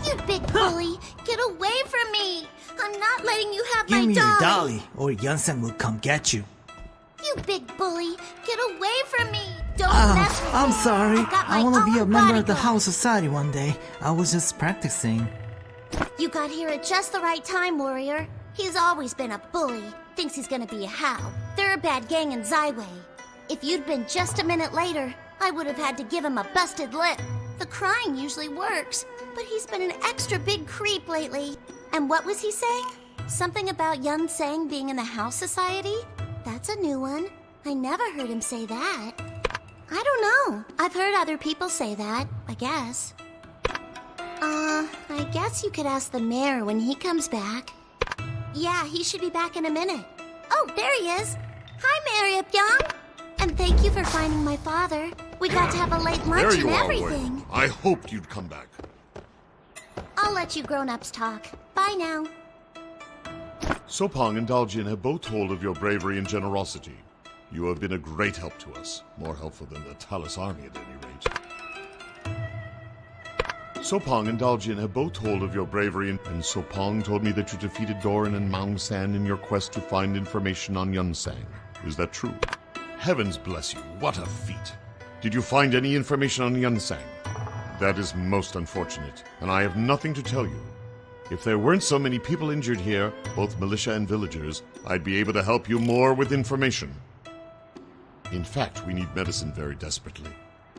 You big bully! Get away from me! I'm not letting you have Give my me dolly! your dolly, or Yunseng will come get you. You big bully! Get away from me! Don't mess with I'm me! sorry. Got my I want to be own a member of the bodyguard. House Society one day. I was just practicing. You got here at just the right time, warrior. He's always been a bully. Thinks he's gonna be a Hao. They're a bad gang in Zyway. If you'd been just a minute later, I would have had to give him a busted lip. The crying usually works, but he's been an extra big creep lately. And what was he saying? Something about Yun Sang being in the House Society? That's a new one. I never heard him say that. I don't know. I've heard other people say that, I guess. I guess you could ask the mayor when he comes back. Yeah, he should be back in a minute. Oh, there he is. Hi, Mayor Ipyong. And thank you for finding my father. We got to have a late lunch There you and are, everything. Wei. I hoped you'd come back. I'll let you grown-ups talk. Bye now. Sopong and Daljin have both told of your bravery and generosity. You have been a great help to us. More helpful than the Talus army at any rate. Sopong and Daljin have both told of your bravery, and Sopong told me that you defeated Doran and Maung San in your quest to find information on Yunsang. Is that true? Heavens bless you, what a feat. Did you find any information on Yunsang? That is most unfortunate, and I have nothing to tell you. If there weren't so many people injured here, both militia and villagers, I'd be able to help you more with information. In fact, we need medicine very desperately.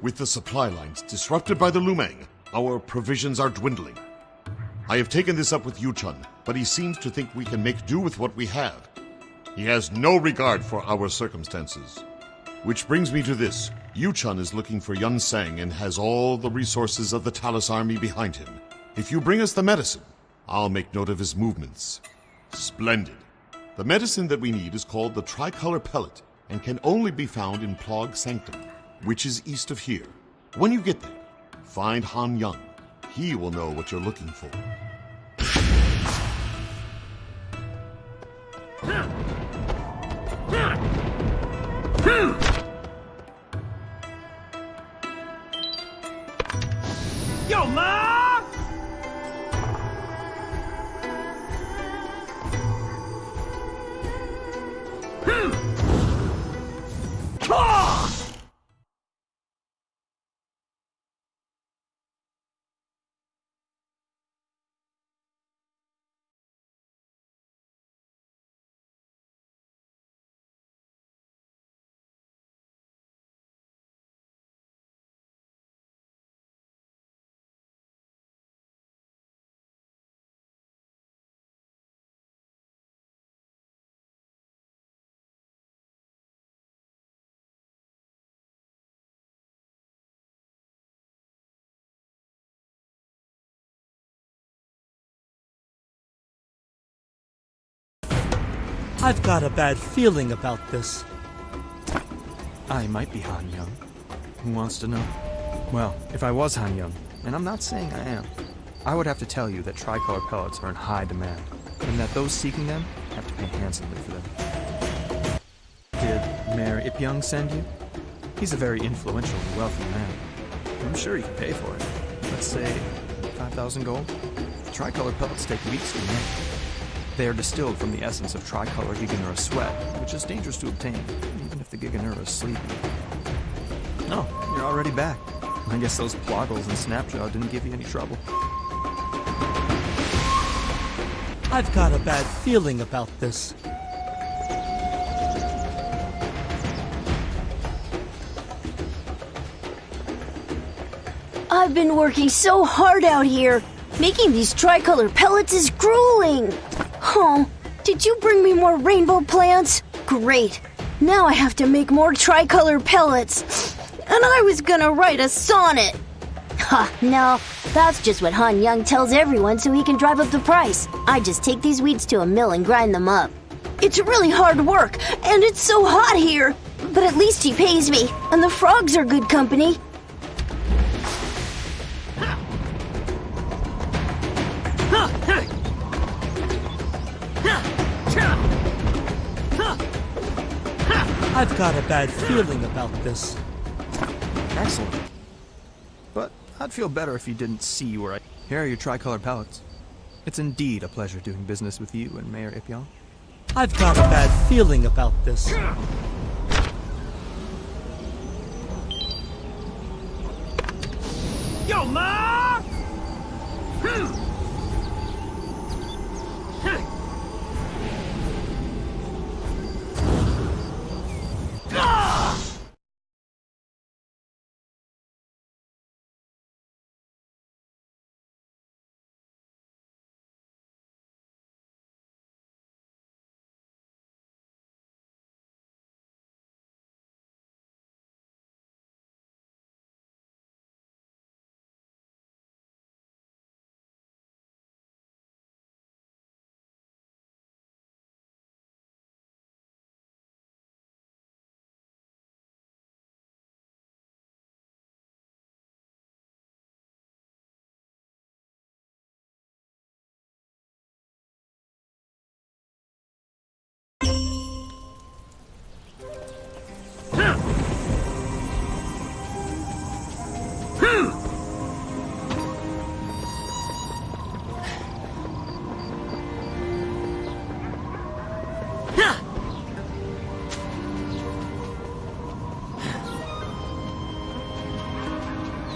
With the supply lines disrupted by the Lumang, our provisions are dwindling. I have taken this up with Yuchun, but he seems to think we can make do with what we have. He has no regard for our circumstances. Which brings me to this. Yuchun is looking for Yun Sang and has all the resources of the Talus army behind him. If you bring us the medicine, I'll make note of his movements. Splendid. The medicine that we need is called the Tricolor Pellet and can only be found in Plog Sanctum, which is east of here. When you get there, find Han Young. He will know what you're looking for. Yo, Ma! I've got a bad feeling about this. I might be Han Young. Who wants to know? Well, if I was Han Young, and I'm not saying I am, I would have to tell you that tricolor pellets are in high demand, and that those seeking them have to pay handsomely for them. Did Mayor Ipyong send you? He's a very influential and wealthy man. I'm sure he can pay for it. Let's say 5,000 gold. The tricolor pellets take weeks to make. They are distilled from the essence of tricolor Giganura sweat, which is dangerous to obtain, even if the Giganura is sleepy. Oh, you're already back. I guess those ploggles and Snapjaw didn't give you any trouble. I've got a bad feeling about this. I've been working so hard out here. Making these tricolor pellets is grueling. Oh, did you bring me more rainbow plants? Great. Now I have to make more tricolor pellets. And I was gonna write a sonnet. Ha, no. That's just what Han Young tells everyone so he can drive up the price. I just take these weeds to a mill and grind them up. It's really hard work, and it's so hot here. But at least he pays me, and the frogs are good company. I've got a bad feeling about this. Excellent. But I'd feel better if you didn't see where I... Here are your tricolor pellets. It's indeed a pleasure doing business with you and Mayor Ipyong. I've got a bad feeling about this. Yo, Ma!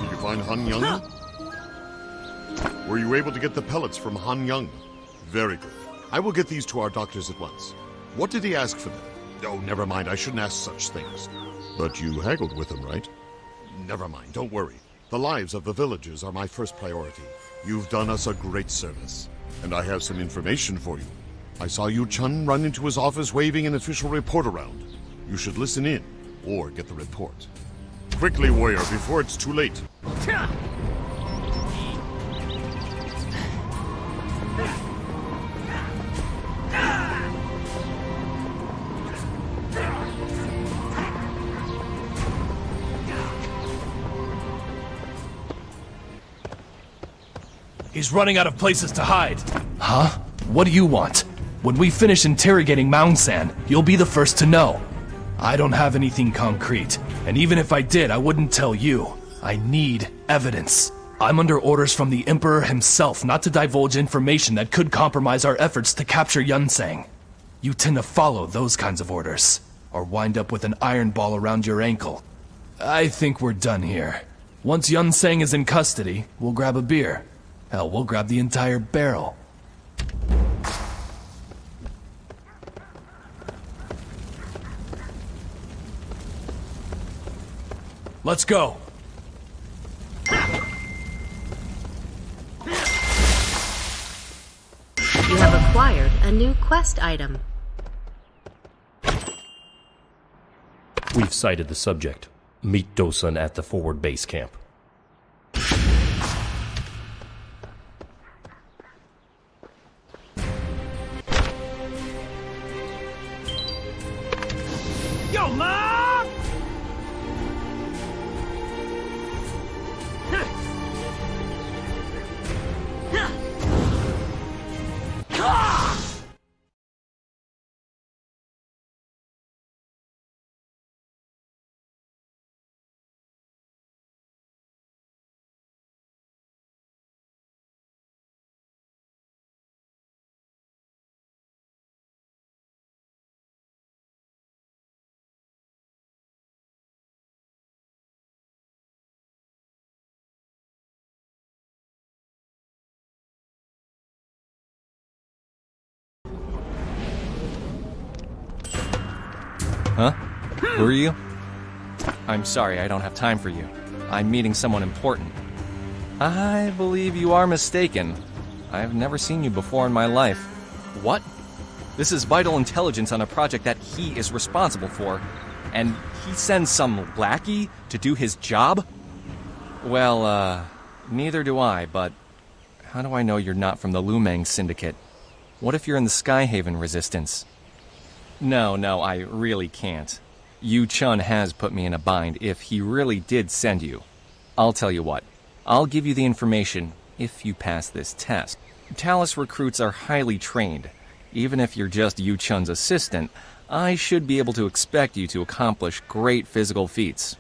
Did you find Han Young? Were you able to get the pellets from Han Young? Very good. I will get these to our doctors at once. What did he ask for them? Oh, never mind. I shouldn't ask such things. But you haggled with him, right? Never mind. Don't worry. The lives of the villagers are my first priority. You've done us a great service. And I have some information for you. I saw Yu Chun run into his office waving an official report around. You should listen in, or get the report. Quickly, warrior, before it's too late. He's running out of places to hide. Huh? What do you want? When we finish interrogating Moungsan, you'll be the first to know. I don't have anything concrete, and even if I did, I wouldn't tell you. I need evidence. I'm under orders from the Emperor himself not to divulge information that could compromise our efforts to capture Yunsang. You tend to follow those kinds of orders, or wind up with an iron ball around your ankle. I think we're done here. Once Yunsang is in custody, we'll grab a beer. Hell, we'll grab the entire barrel. Let's go. You have acquired a new quest item. We've sighted the subject. Meet Dosun at the forward base camp. Yo, Ma! Huh? Who are you? I'm sorry, I don't have time for you. I'm meeting someone important. I believe you are mistaken. I've never seen you before in my life. What? This is vital intelligence on a project that he is responsible for, and he sends some lackey to do his job? Well, neither do I, but how do I know you're not from the Lumang Syndicate? What if you're in the Skyhaven Resistance? No, I really can't. Yu Chun has put me in a bind if he really did send you. I'll tell you what. I'll give you the information if you pass this test. Talus recruits are highly trained. Even if you're just Yu Chun's assistant, I should be able to expect you to accomplish great physical feats.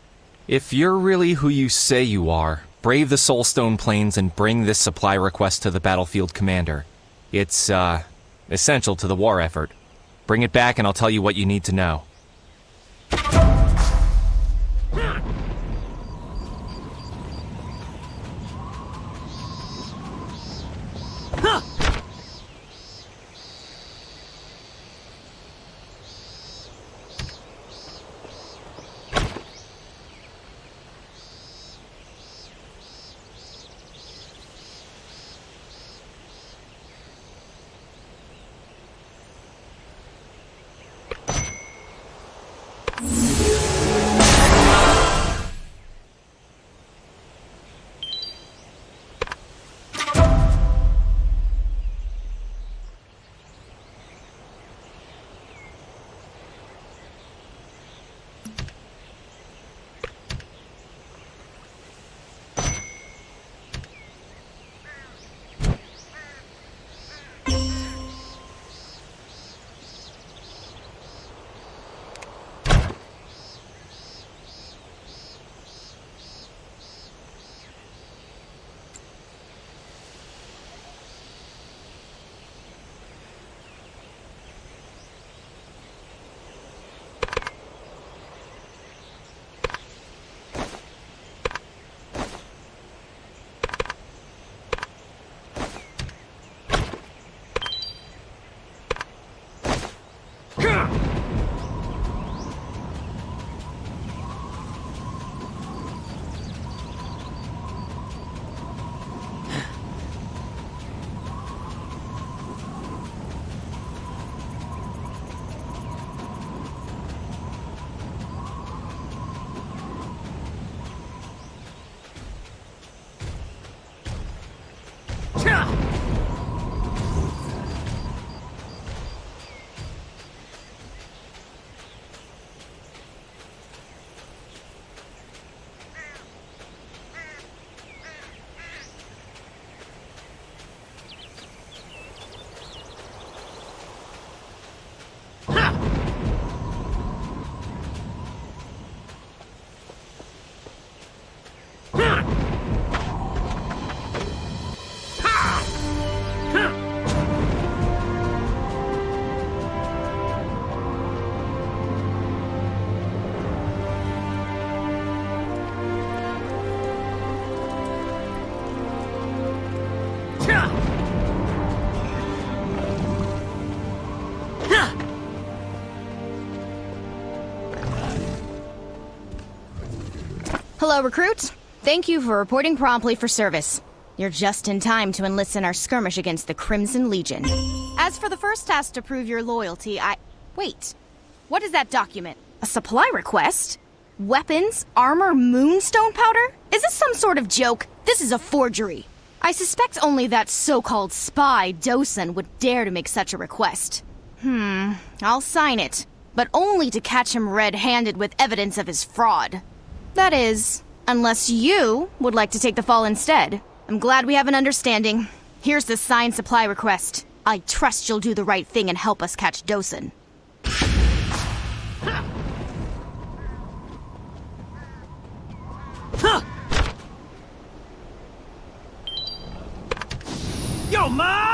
If you're really who you say you are, brave the Soulstone Plains and bring this supply request to the battlefield commander. It's, essential to the war effort. Bring it back and I'll tell you what you need to know. Hello, recruits. Thank you for reporting promptly for service. You're just in time to enlist in our skirmish against the Crimson Legion. As for the first task to prove your loyalty, Wait. What is that document? A supply request? Weapons? Armor? Moonstone powder? Is this some sort of joke? This is a forgery. I suspect only that so-called spy, Dosen, would dare to make such a request. I'll sign it. But only to catch him red-handed with evidence of his fraud. That is, unless you would like to take the fall instead. I'm glad we have an understanding. Here's the signed supply request. I trust you'll do the right thing and help us catch Dosen. Yo, Ma!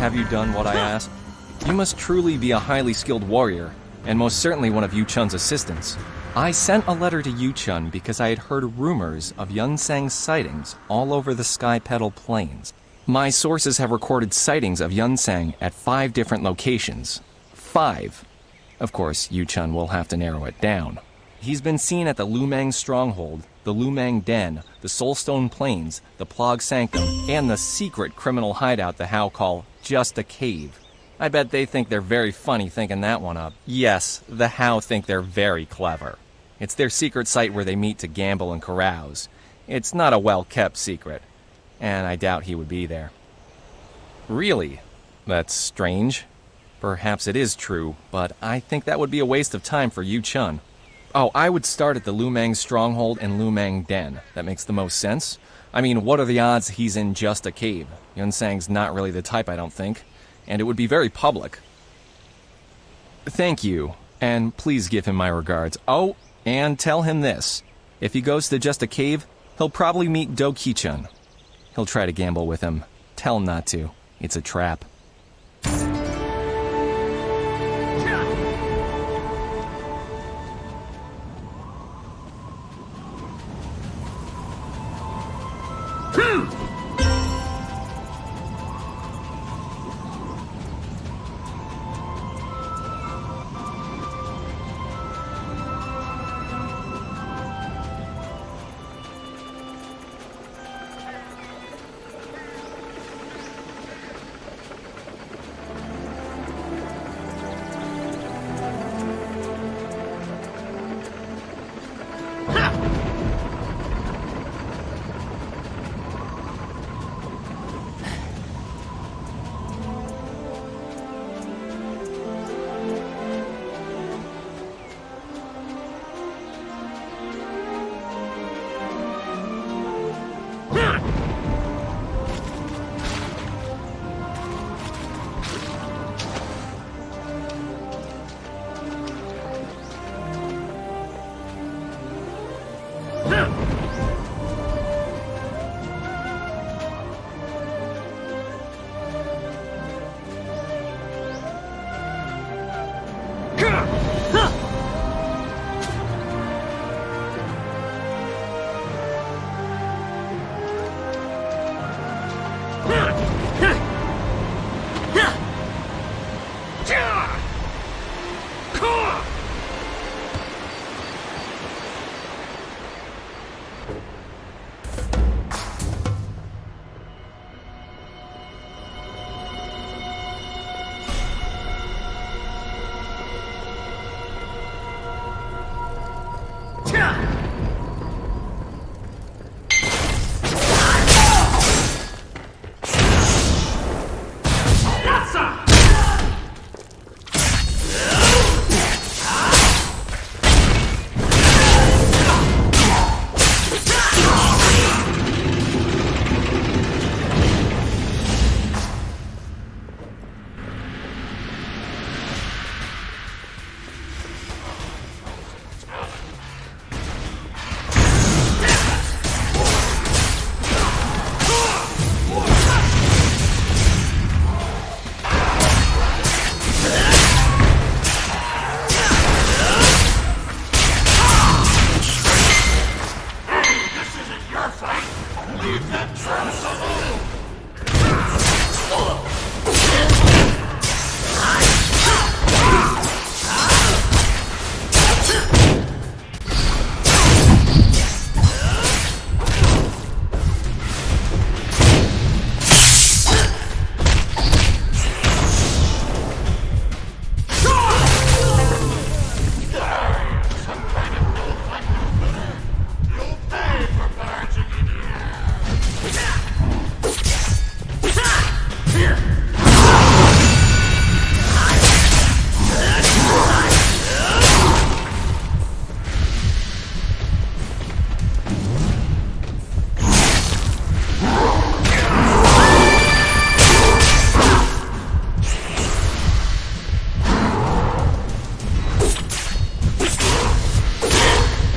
have you done what I asked? You must truly be a highly skilled warrior, and most certainly one of Yu-Chun's assistants. I sent a letter to Yu-Chun because I had heard rumors of Yunsang's sightings all over the Sky Petal Plains. My sources have recorded sightings of Yunsang at 5 different locations. 5. Of course, Yu-Chun will have to narrow it down. He's been seen at the Lumang Stronghold, the Lumang Den, the Soulstone Plains, the Plog Sanctum, and the secret criminal hideout the How call Just a Cave. I bet they think they're very funny thinking that one up. Yes, the How think they're very clever. It's their secret site where they meet to gamble and carouse. It's not a well-kept secret, and I doubt he would be there. Really? That's strange. Perhaps it is true, but I think that would be a waste of time for Yu-Chun. Oh, I would start at the Lumang Stronghold and Lumang Den. That makes the most sense. I mean, what are the odds he's in just a cave? Yunsang's not really the type, I don't think. And it would be very public. Thank you, and please give him my regards. Oh, and tell him this. If he goes to just a cave, he'll probably meet Do-Ki-chun. He'll try to gamble with him. Tell him not to. It's a trap.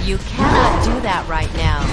You cannot do that right now.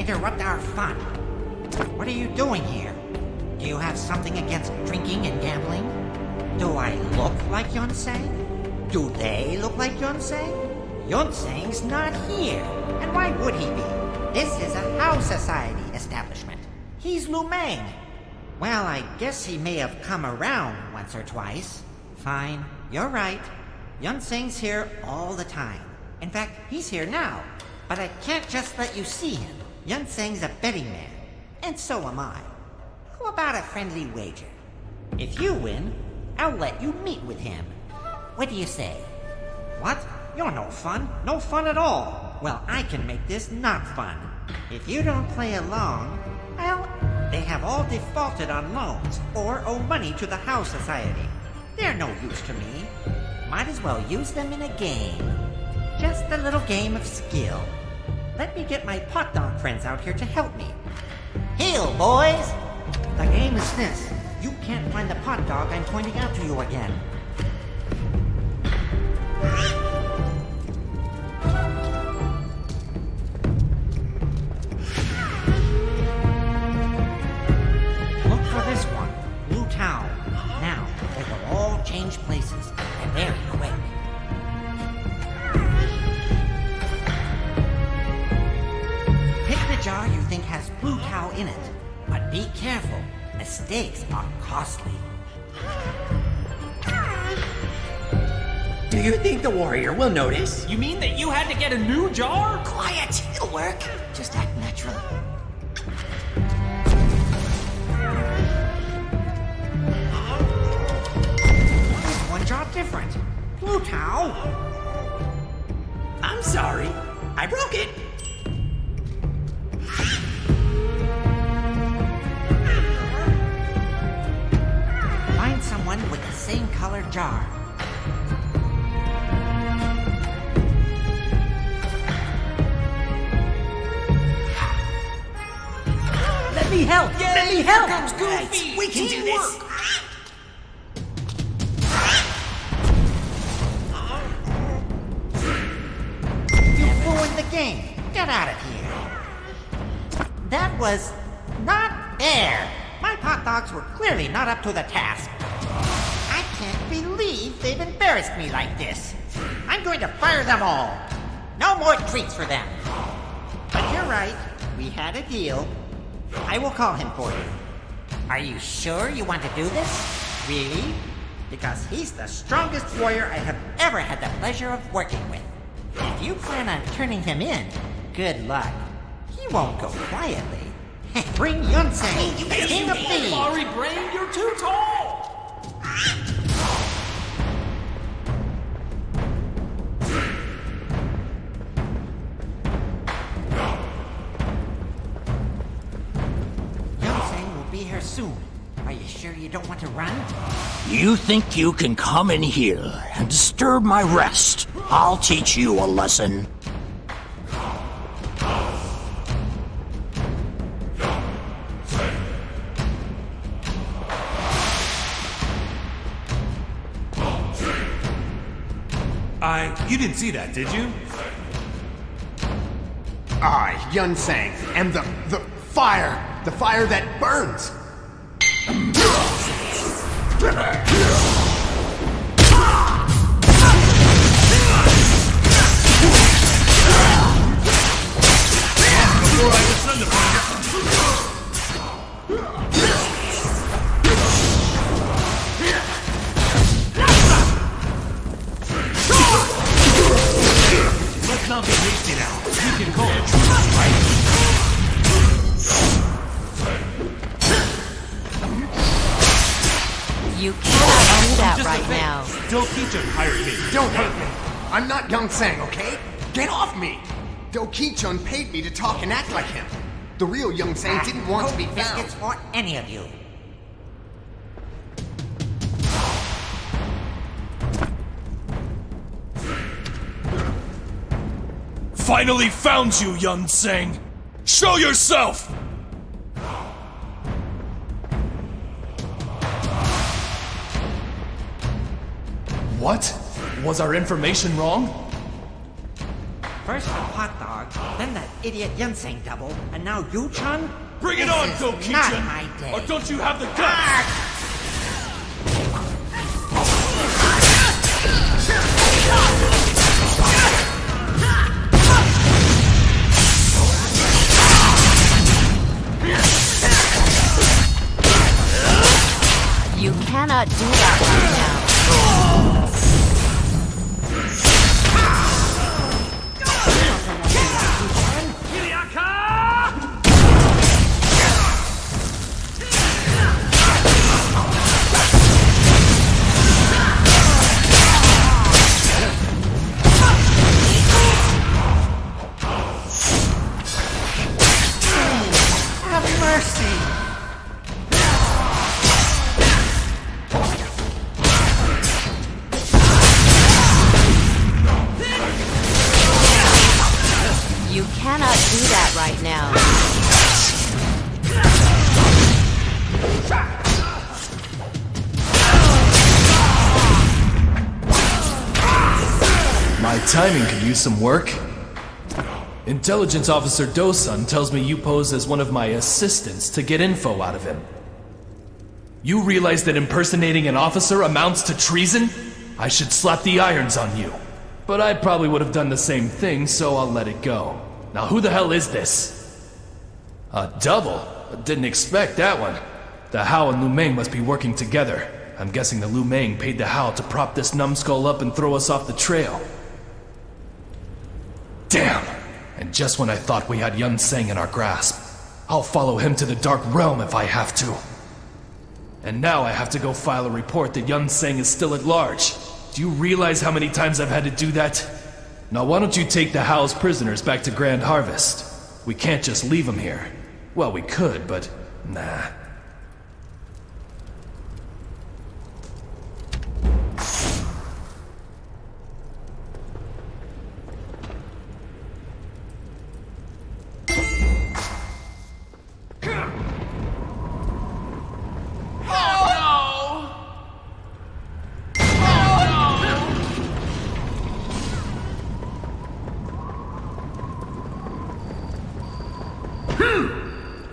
interrupt our fun. What are you doing here? Do you have something against drinking and gambling? Do I look like Yonsei? Do they look like Yonsei? Yonsei's not here. And why would he be? This is a House Society establishment. He's Lu Meng. Well, I guess he may have come around once or twice. Fine, you're right. Yonsei's here all the time. In fact, he's here now. But I can't just let you see him. Yonsei's a betting man. And so am I. How about a friendly wager? If you win, I'll let you meet with him. What do you say? What? You're no fun. No fun at all. Well, I can make this not fun. If you don't play along, well, they have all defaulted on loans or owe money to the House Society. They're no use to me. Might as well use them in a game. Just a little game of skill. Let me get my pot dog friends out here to help me. Heel, boys! The game is this. You can't find the pot dog I'm pointing out to you again. Look for this one, Blue Town. Now, they will all change places, and very quick. Pick the jar you think has Blue Cow in it, but be careful. Mistakes are costly. Do you think the warrior will notice? You mean that you had to get a new jar? Quiet, it'll work. Just act natural. Why is one jar different? Blue Cow? I'm sorry. I broke it. Find someone with the same color jar. Let me help! Yay, Let me help! here comes Goofy! Right, we can do this! You ruined the game. Get out of here. That was not fair. My hot dogs were clearly not up to the task. I can't believe they've embarrassed me like this. I'm going to fire them all. No more treats for them. But you're right. We had a deal. I will call him for you. Are you sure you want to do this? Really? Because he's the strongest warrior I have ever had the pleasure of working with. If you plan on turning him in, good luck. He won't go quietly. Bring Yonsei, King of Thieves! Sorry, Brain, you're too tall! Yonsei will be here soon. Are you sure you don't want to run? You think you can come in here and disturb my rest? I'll teach you a lesson. You didn't see that, did you? I, Yunsang, am the fire that burns. Before I was thunder finger. Let's not be hasty now. You can call it truce, right? You cannot do that right now. Dokichan hired me. Don't hurt me. I'm not Yunsang, okay? Get off me! Doki-chun paid me to talk and act like him. The real Yunsang didn't want to be found. Biscuits for any of you. Finally found you, Yunseng! Show yourself! What? Was our information wrong? First the hot dog, then that idiot Yun-Sang double, and now you, Chun? Bring it This on, is Go-Ki-Chun! not my day. Or don't you have the guts? You cannot do that right now. Have mercy! You cannot do that right now. My timing could use some work. Intelligence Officer Dosun tells me you pose as one of my assistants to get info out of him. You realize that impersonating an officer amounts to treason? I should slap the irons on you. But I probably would have done the same thing, so I'll let it go. Now who the hell is this? A double? Didn't expect that one. The Hao and Lu Meng must be working together. I'm guessing the Lu Meng paid the Hao to prop this numbskull up and throw us off the trail. Damn! And just when I thought we had Yun-Sang in our grasp. I'll follow him to the Dark Realm if I have to. And now I have to go file a report that Yun-Sang is still at large. Do you realize how many times I've had to do that? Now why don't you take the Hao's prisoners back to Grand Harvest? We can't just leave them here. Well, we could, but nah.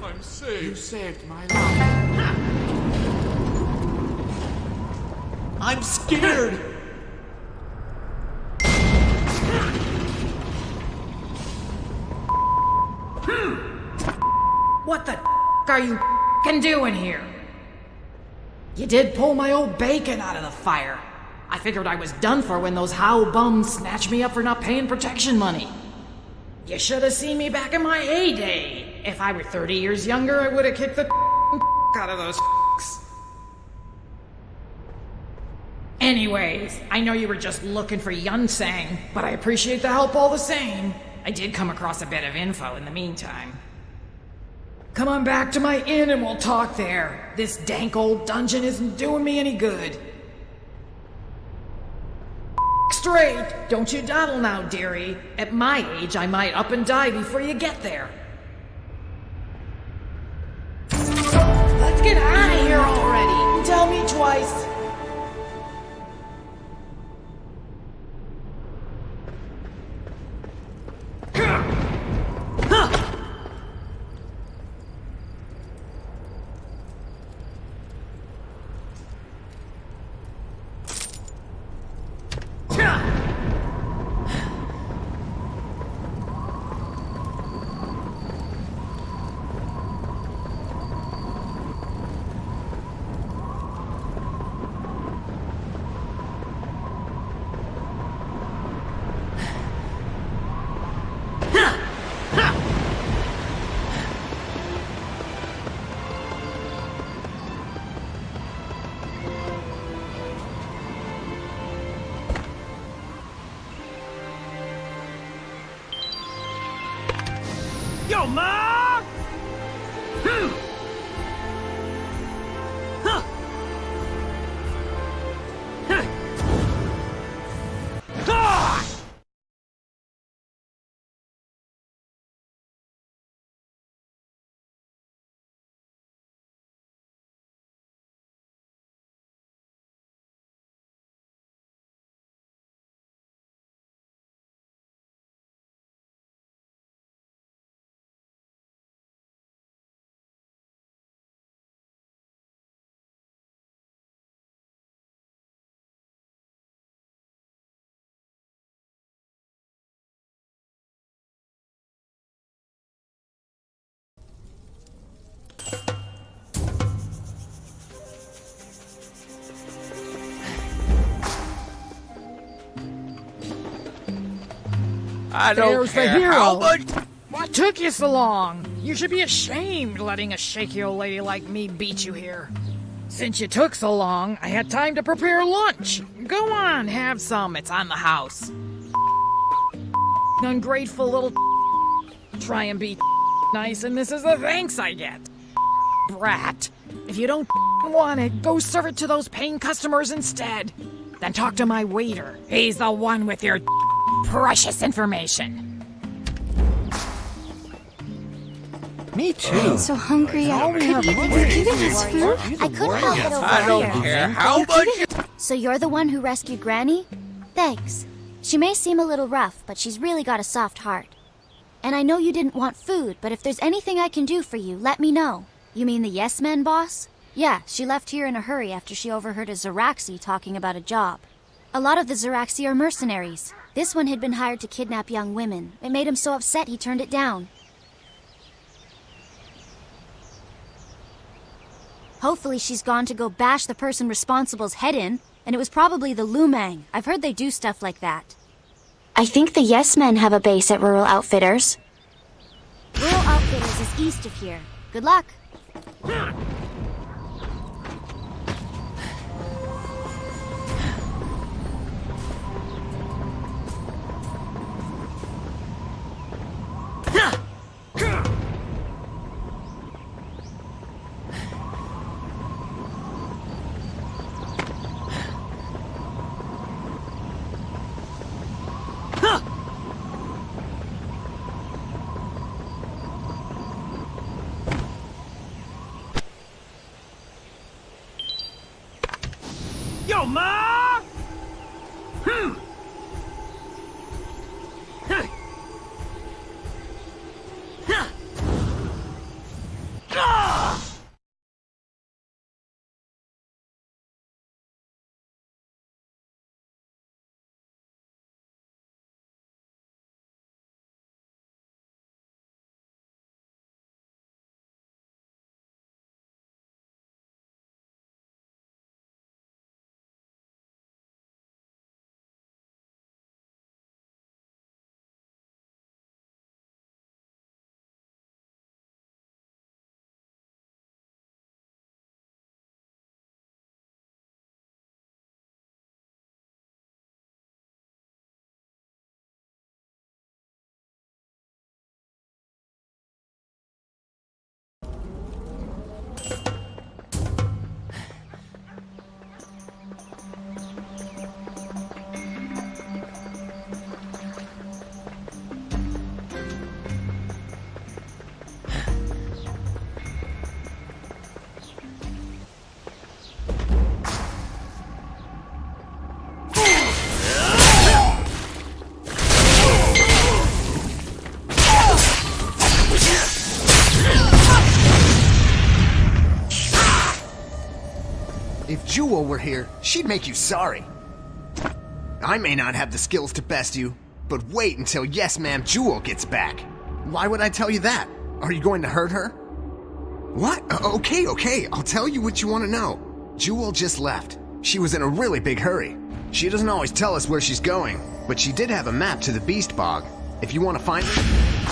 I'm saved. You saved my life. I'm scared. What the are you doing here? You did pull my old bacon out of the fire. I figured I was done for when those Hao bums snatched me up for not paying protection money. You should have seen me back in my heyday. If I were 30 years younger, I would have kicked the out of those. Anyways, I know you were just looking for Yun-Sang, but I appreciate the help all the same. I did come across a bit of info in the meantime. Come on back to my inn and we'll talk there. This dank old dungeon isn't doing me any good. Straight! Don't you dawdle now, dearie. At my age, I might up and die before you get there. Let's get out of here already! Tell me twice. Yo, Ma! I don't There's care the hero. how much. What took you so long? You should be ashamed letting a shaky old lady like me beat you here. Since you took so long, I had time to prepare lunch. Go on, have some. It's on the house. Ungrateful little try and be nice, and this is the thanks I get. Brat. If you don't want it, go serve it to those paying customers instead. Then talk to my waiter. He's the one with your precious information. Me too. So hungry. Could you give us food? I couldn't help it over I don't here. care how much. So you're the one who rescued Granny? Thanks. She may seem a little rough, but she's really got a soft heart. And I know you didn't want food, but if there's anything I can do for you, let me know. You mean the Yes Men boss? Yeah, she left here in a hurry after she overheard a Zeraxi talking about a job. A lot of the Zeraxi are mercenaries. This one had been hired to kidnap young women. It made him so upset he turned it down. Hopefully she's gone to go bash the person responsible's head in, and it was probably the Lumang. I've heard they do stuff like that. I think the Yes Men have a base at Rural Outfitters. Rural Outfitters is east of here. Good luck. Yo, Ma! If Jewel were here, she'd make you sorry. I may not have the skills to best you, but wait until Yes Ma'am Jewel gets back. Why would I tell you that? Are you going to hurt her? What? Okay, I'll tell you what you want to know. Jewel just left. She was in a really big hurry. She doesn't always tell us where she's going, but she did have a map to the Beast Bog. If you want to find her...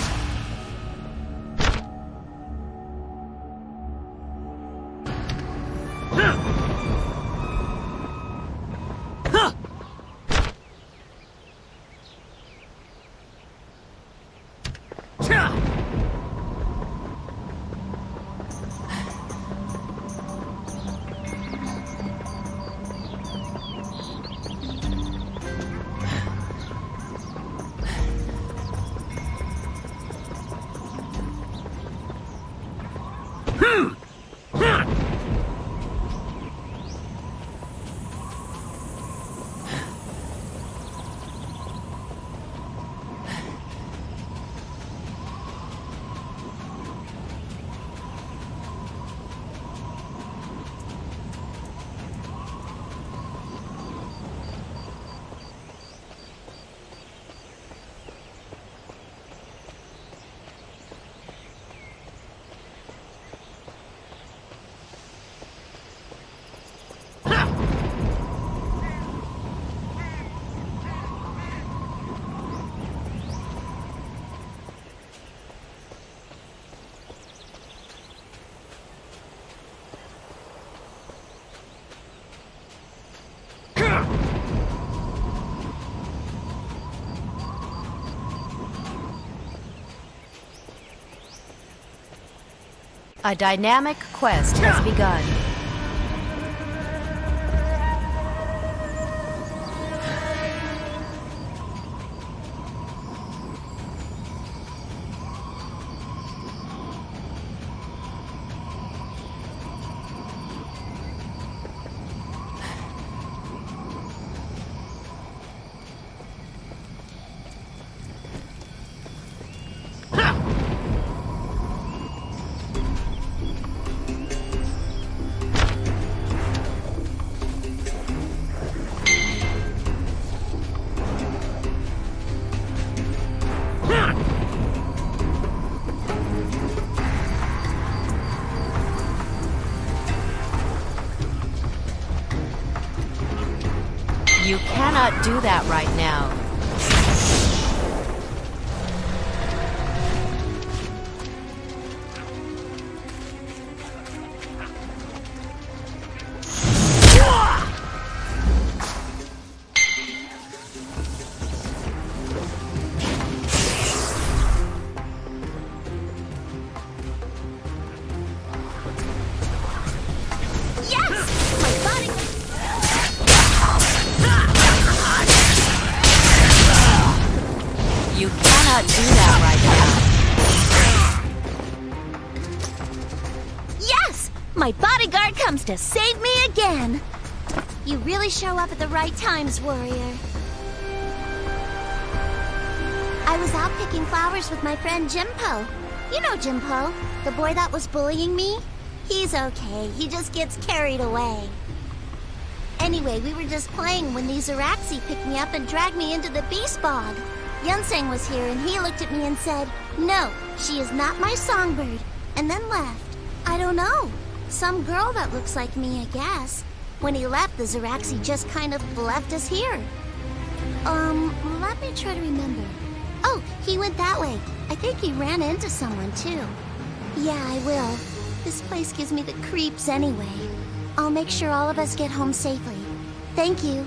A dynamic quest has begun. You cannot do that right now. You cannot do that right now. Yes! My bodyguard comes to save me again! You really show up at the right times, warrior. I was out picking flowers with my friend Jimpo. You know Jimpo, the boy that was bullying me? He's okay, he just gets carried away. Anyway, we were just playing when these Araxi picked me up and dragged me into the beast bog. Yunseng was here and he looked at me and said, "No, she is not my songbird," and then left. I don't know. Some girl that looks like me, I guess. When he left, the Zaraxi just kind of left us here. Let me try to remember. Oh, he went that way. I think he ran into someone, too. Yeah, I will. This place gives me the creeps anyway. I'll make sure all of us get home safely. Thank you.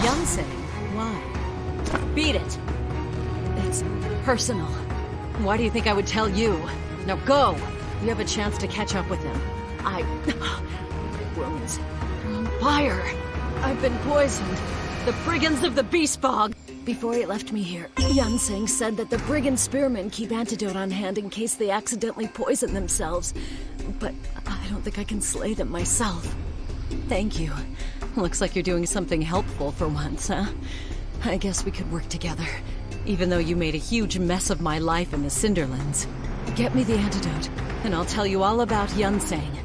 Yunseng, why? Beat it. It's personal. Why do you think I would tell you? Now go! You have a chance to catch up with him. Wounds. They're on fire. I've been poisoned. The brigands of the Beast Bog. Before he left me here, Yunseng said that the brigand spearmen keep antidote on hand in case they accidentally poison themselves. But I don't think I can slay them myself. Thank you. Looks like you're doing something helpful for once, huh? I guess we could work together. Even though you made a huge mess of my life in the Cinderlands. Get me the antidote, and I'll tell you all about Yunseng.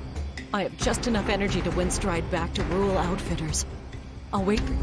I have just enough energy to windstride back to rural outfitters. I'll wait for you.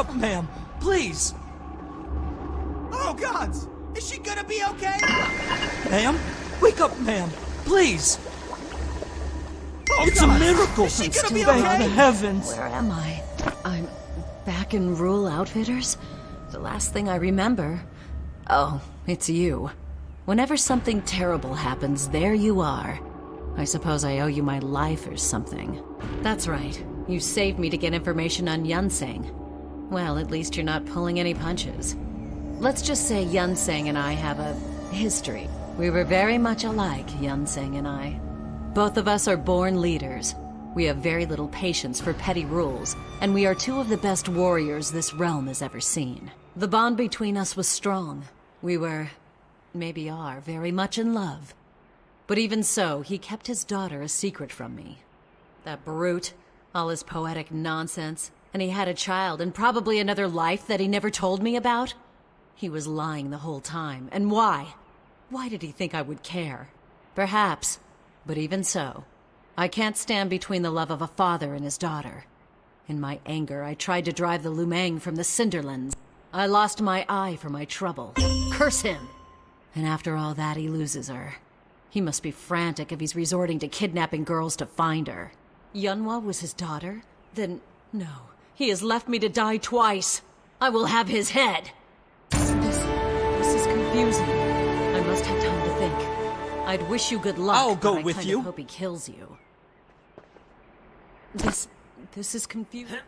up, ma'am! Please! Oh, gods! Is she gonna be okay? Ma'am? Wake up, ma'am! Please! Oh, It's God. a miracle! Is she gonna be Thank okay? the heavens! Where am I? I'm back in Rural Outfitters? The last thing I remember. Oh, it's you. Whenever something terrible happens, there you are. I suppose I owe you my life or something. That's right. You saved me to get information on Yunseng. Well, at least you're not pulling any punches. Let's just say Yunseng and I have a history. We were very much alike, Yunseng and I. Both of us are born leaders. We have very little patience for petty rules, and we are two of the best warriors this realm has ever seen. The bond between us was strong. We were, maybe are, very much in love. But even so, he kept his daughter a secret from me. That brute, all his poetic nonsense, and he had a child and probably another life that he never told me about. He was lying the whole time. And why? Why did he think I would care? Perhaps. But even so, I can't stand between the love of a father and his daughter. In my anger, I tried to drive the Lumang from the Cinderlands. I lost my eye for my trouble. Curse him! And after all that, he loses her. He must be frantic if he's resorting to kidnapping girls to find her. Yunhua was his daughter? Then, no. He has left me to die twice. I will have his head. This is confusing. I must have time to think. I'd wish you good luck. I'll go but I with kind you. of hope he kills you. This is confusing.